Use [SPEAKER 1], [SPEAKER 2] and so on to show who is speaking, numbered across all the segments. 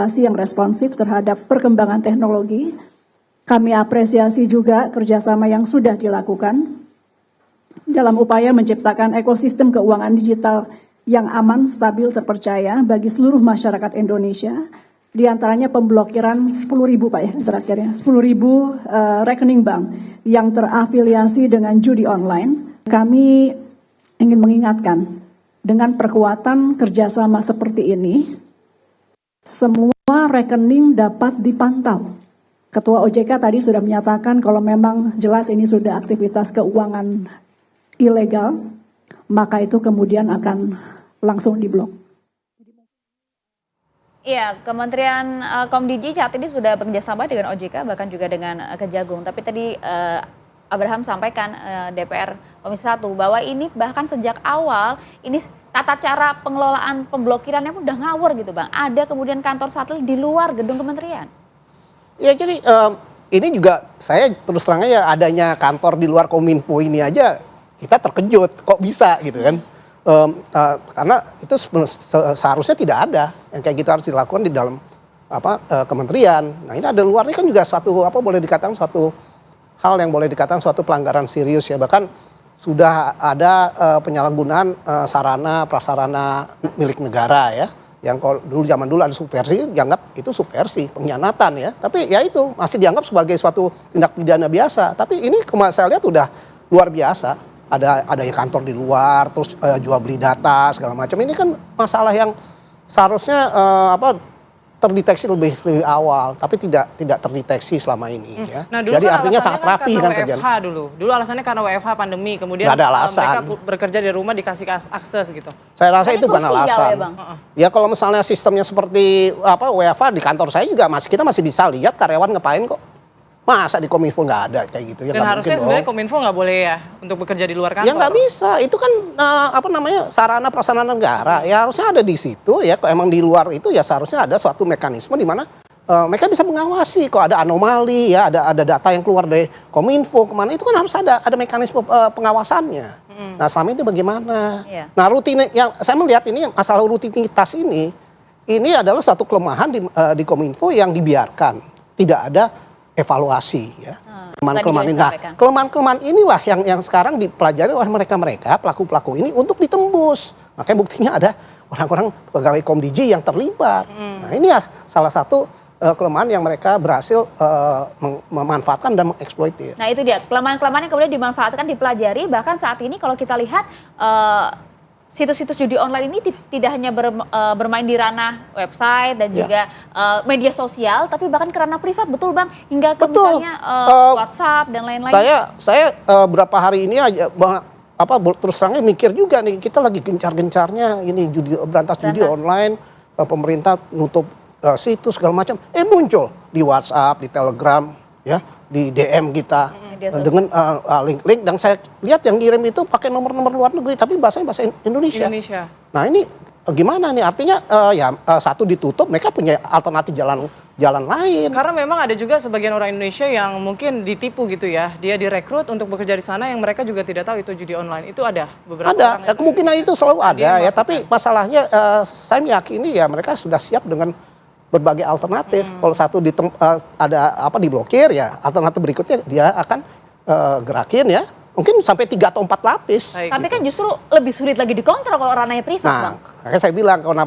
[SPEAKER 1] yang responsif terhadap perkembangan teknologi. Kami apresiasi juga kerjasama yang sudah dilakukan dalam upaya menciptakan ekosistem keuangan digital yang aman, stabil, terpercaya bagi seluruh masyarakat Indonesia. Di antaranya pemblokiran 10.000 Pak ya terakhirnya, 10.000 rekening bank yang terafiliasi dengan judi online. Kami ingin mengingatkan, dengan perkuatan kerjasama seperti ini, semua rekening dapat dipantau. Ketua OJK tadi sudah menyatakan kalau memang jelas ini sudah aktivitas keuangan ilegal, maka itu kemudian akan langsung diblok.
[SPEAKER 2] Iya, Kementerian Komdigi saat ini sudah bekerjasama dengan OJK, bahkan juga dengan Kejagung. Tapi tadi Abraham sampaikan DPR Komisi 1 bahwa ini bahkan sejak awal ini tata cara pengelolaan pemblokirannya pun udah ngawur gitu Bang. Ada kemudian kantor satelit di luar gedung kementerian.
[SPEAKER 3] Ya jadi ini juga saya terus terangnya ya adanya kantor di luar Kominfo ini aja kita terkejut kok bisa gitu kan. Karena itu seharusnya tidak ada yang kayak gitu harus dilakukan di dalam kementerian. Nah ini ada luar ini kan juga suatu boleh dikatakan suatu hal yang boleh dikatakan suatu pelanggaran serius ya, bahkan sudah ada penyalahgunaan sarana prasarana milik negara ya, yang kalau dulu zaman dulu ada subversi dianggap itu subversi pengkhianatan ya, tapi ya itu masih dianggap sebagai suatu tindak pidana biasa. Tapi ini saya lihat udah luar biasa. Ada yang kantor di luar, terus jual beli data segala macam. Ini kan masalah yang seharusnya terdeteksi lebih awal, tapi tidak terdeteksi selama ini. Ya.
[SPEAKER 4] Nah, dulu
[SPEAKER 3] jadi
[SPEAKER 4] kan
[SPEAKER 3] artinya sangat rapi kan
[SPEAKER 4] kerjaan.
[SPEAKER 3] kerjaan.
[SPEAKER 4] Dulu alasannya karena WFH pandemi, kemudian
[SPEAKER 3] Gak ada alasan.
[SPEAKER 4] mereka bekerja di rumah dikasih akses gitu.
[SPEAKER 3] Saya rasa itu bukan alasan.
[SPEAKER 2] Ya, Bang?
[SPEAKER 3] Ya kalau misalnya sistemnya seperti WFH di kantor saya juga kita masih bisa lihat karyawan ngapain kok. Masa di Kominfo nggak ada kayak gitu ya?
[SPEAKER 4] Dan harusnya sebenarnya Kominfo nggak boleh ya untuk bekerja di luar kantor.
[SPEAKER 3] Ya nggak bisa, itu kan sarana prasarana negara. Ya harusnya ada di situ ya. Kalau emang di luar itu ya seharusnya ada suatu mekanisme di mana mereka bisa mengawasi. Kalau ada anomali ya, ada data yang keluar dari Kominfo kemana itu kan harus ada mekanisme pengawasannya. Nah selama itu bagaimana?
[SPEAKER 2] Yeah.
[SPEAKER 3] Nah yang saya melihat ini masalah rutinitas ini adalah suatu kelemahan di Kominfo yang dibiarkan, tidak ada evaluasi ya. Kelemahan inilah yang sekarang dipelajari oleh mereka pelaku-pelaku ini untuk ditembus. Makanya buktinya ada orang-orang pegawai Komdigi yang terlibat. Nah ini ya salah satu kelemahan yang mereka berhasil memanfaatkan dan mengeksploitir.
[SPEAKER 2] Nah itu dia, kelemahan-kelemahan yang kemudian dimanfaatkan, dipelajari. Bahkan saat ini kalau kita lihat situs-situs judi online ini tidak hanya bermain di ranah website dan juga media sosial, tapi bahkan ke ranah privat, betul Bang? Hingga ke misalnya WhatsApp dan lain-lain.
[SPEAKER 3] Saya berapa hari ini aja terus terangnya mikir juga nih, kita lagi gencar-gencarnya ini berantas judi online, pemerintah nutup situs segala macam, muncul di WhatsApp, di Telegram, ya, di DM kita. Dengan link-link, dan saya lihat yang ngirim itu pakai nomor-nomor luar negeri tapi bahasanya bahasa Indonesia. Nah ini gimana nih, artinya satu ditutup, mereka punya alternatif jalan lain.
[SPEAKER 4] Karena memang ada juga sebagian orang Indonesia yang mungkin ditipu gitu ya, dia direkrut untuk bekerja di sana yang mereka juga tidak tahu itu judi online. Itu ada beberapa orang
[SPEAKER 3] kemungkinan itu selalu ada ya, tapi masalahnya saya meyakini ya mereka sudah siap dengan berbagai alternatif. Kalau satu diblokir ya, alternatif berikutnya dia akan gerakin ya, mungkin sampai 3 atau 4 lapis.
[SPEAKER 2] Tapi kan justru lebih sulit lagi dikontrol kalau ranahnya privat, Bang.
[SPEAKER 3] Kayak saya bilang kalau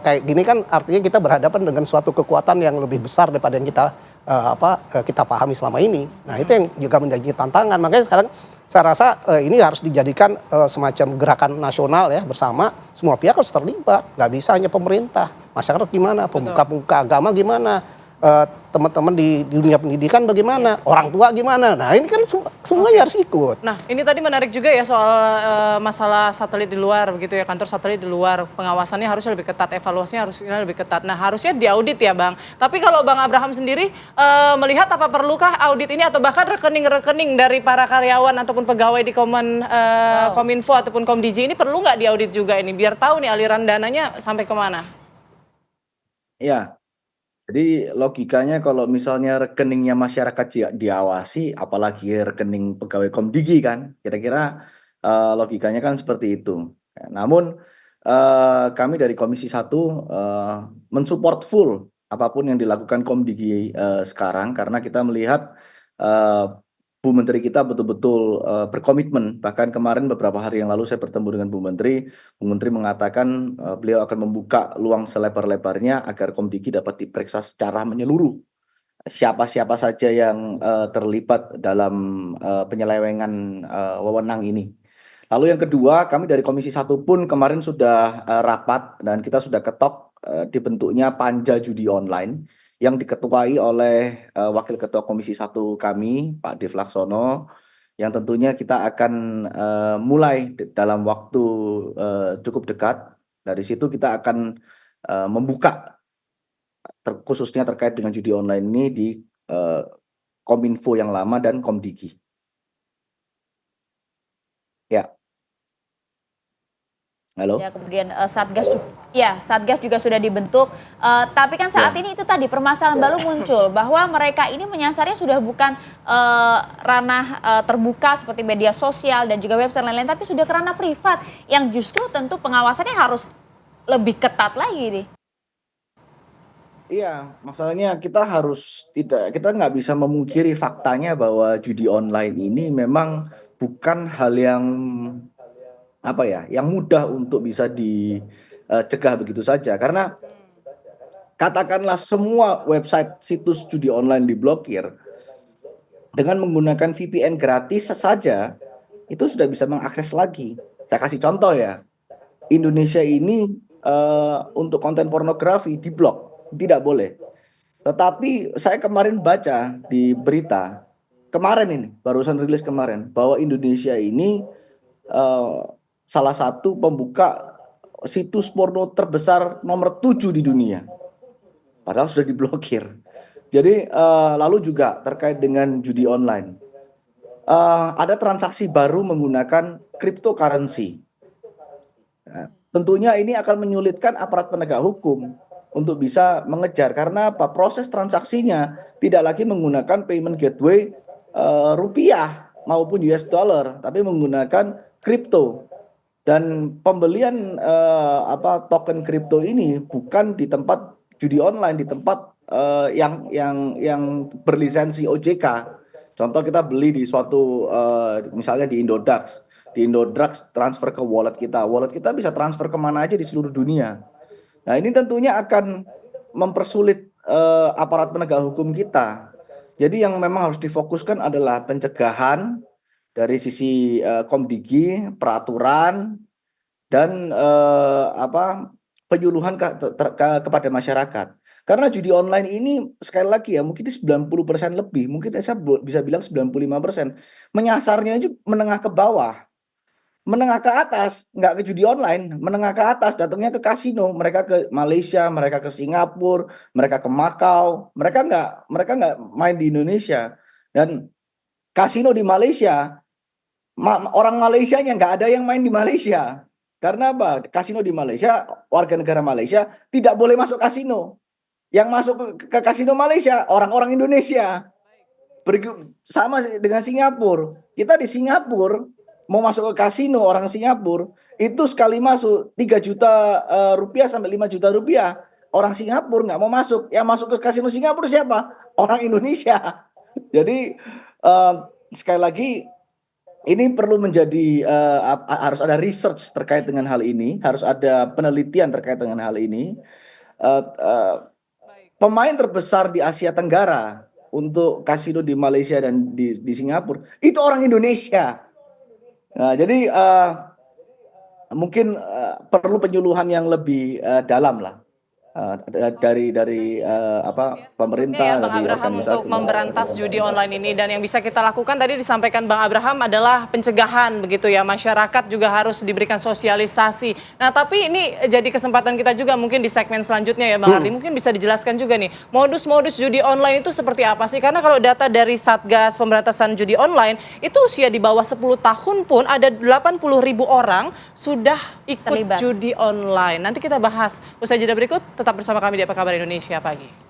[SPEAKER 3] kayak gini kan artinya kita berhadapan dengan suatu kekuatan yang lebih besar daripada yang kita pahami selama ini. Nah itu yang juga menjadi tantangan. Makanya sekarang saya rasa ini harus dijadikan semacam gerakan nasional ya, bersama semua pihak harus terlibat. Nggak bisa hanya pemerintah, masyarakat gimana, pemuka-pemuka agama gimana, teman-teman di dunia pendidikan bagaimana, orang tua gimana. Nah ini kan semuanya harus ikut.
[SPEAKER 4] Nah ini tadi menarik juga ya soal masalah satelit di luar begitu ya, kantor satelit di luar, pengawasannya harusnya lebih ketat, evaluasinya harusnya lebih ketat. Nah harusnya diaudit ya Bang. Tapi kalau Bang Abraham sendiri melihat apa perlukah audit ini atau bahkan rekening-rekening dari para karyawan ataupun pegawai di Kominfo ataupun Komdigi ini perlu nggak diaudit juga ini biar tahu nih aliran dananya sampai kemana?
[SPEAKER 5] Ya. Jadi logikanya kalau misalnya rekeningnya masyarakat diawasi, apalagi rekening pegawai Komdigi kan, kira-kira logikanya kan seperti itu. Namun kami dari Komisi 1 mensupport full apapun yang dilakukan Komdigi sekarang karena kita melihat Bu Menteri kita betul-betul berkomitmen. Bahkan kemarin beberapa hari yang lalu saya bertemu dengan Bu Menteri mengatakan beliau akan membuka luang selebar-lebarnya agar Komdigi dapat diperiksa secara menyeluruh. Siapa-siapa saja yang terlibat dalam penyelewengan wewenang ini. Lalu yang kedua, kami dari Komisi 1 pun kemarin sudah rapat dan kita sudah ketok dibentuknya Panja Judi Online yang diketuai oleh Wakil Ketua Komisi 1 kami, Pak Dev Laksono, yang tentunya kita akan mulai dalam waktu cukup dekat. Dari situ kita akan membuka khususnya terkait dengan judi online ini di Kominfo yang lama dan Komdigi. Ya. Halo.
[SPEAKER 2] Ya, kemudian Satgas juga sudah dibentuk. Tapi kan saat ini itu tadi permasalahan baru muncul bahwa mereka ini menyasarnya sudah bukan ranah terbuka seperti media sosial dan juga website lain-lain, tapi sudah ke ranah privat yang justru tentu pengawasannya harus lebih ketat lagi nih.
[SPEAKER 5] Iya, masalahnya kita nggak bisa memungkiri faktanya bahwa judi online ini memang bukan hal yang yang mudah untuk bisa dicegah begitu saja. Karena katakanlah semua website situs judi online diblokir dengan menggunakan VPN gratis saja itu sudah bisa mengakses lagi. Saya kasih contoh ya, Indonesia ini untuk konten pornografi diblok. Tidak boleh. Tetapi saya kemarin baca di berita, kemarin ini, barusan rilis kemarin, bahwa Indonesia ini salah satu pembuka situs porno terbesar nomor 7 di dunia. Padahal sudah diblokir. Jadi lalu juga terkait dengan judi online. Ada transaksi baru menggunakan cryptocurrency. Nah, tentunya ini akan menyulitkan aparat penegak hukum untuk bisa mengejar karena apa? Proses transaksinya tidak lagi menggunakan payment gateway rupiah maupun US dollar, tapi menggunakan kripto. Dan pembelian token kripto ini bukan di tempat judi online, di tempat yang berlisensi OJK. Contoh kita beli di suatu misalnya di Indodax. Di Indodax transfer ke wallet kita bisa transfer kemana aja di seluruh dunia. Nah, ini tentunya akan mempersulit aparat penegak hukum kita. Jadi yang memang harus difokuskan adalah pencegahan dari sisi Komdigi, peraturan, dan penyuluhan kepada masyarakat. Karena judi online ini sekali lagi ya, mungkin 90% lebih, mungkin saya bisa bilang 95%, menyasarnya itu menengah ke bawah. Menengah ke atas, nggak ke judi online, menengah ke atas datangnya ke kasino, mereka ke Malaysia, mereka ke Singapura, mereka ke Makau, mereka nggak main di Indonesia. Dan kasino di Malaysia, orang Malaysianya nggak ada yang main di Malaysia. Karena apa? Kasino di Malaysia, warga negara Malaysia tidak boleh masuk kasino. Yang masuk ke kasino Malaysia, orang-orang Indonesia. Sama dengan Singapura. Kita di Singapura, mau masuk ke kasino orang Singapura itu sekali masuk 3 juta rupiah sampai 5 juta rupiah. Orang Singapura nggak mau masuk. Yang masuk ke kasino Singapura siapa? Orang Indonesia. Jadi sekali lagi ini perlu menjadi harus ada research terkait dengan hal ini, harus ada penelitian terkait dengan hal ini. Pemain terbesar di Asia Tenggara untuk kasino di Malaysia dan di Singapura itu orang Indonesia. Nah, jadi mungkin perlu penyuluhan yang lebih dalam lah dari pemerintah,
[SPEAKER 4] Bang
[SPEAKER 5] dari
[SPEAKER 4] Abraham
[SPEAKER 5] organisasi.
[SPEAKER 4] untuk memberantas judi online ini, dan yang bisa kita lakukan tadi disampaikan Bang Abraham adalah pencegahan begitu ya, masyarakat juga harus diberikan sosialisasi. Nah, tapi ini jadi kesempatan kita juga mungkin di segmen selanjutnya ya Bang Ardi, mungkin bisa dijelaskan juga nih modus-modus judi online itu seperti apa sih? Karena kalau data dari Satgas Pemberantasan Judi Online itu usia di bawah 10 tahun pun ada 80.000 orang sudah ikut
[SPEAKER 2] terlibat
[SPEAKER 4] judi online. Nanti kita bahas usai jeda berikut. Tetap bersama kami di Apa Kabar Indonesia Pagi.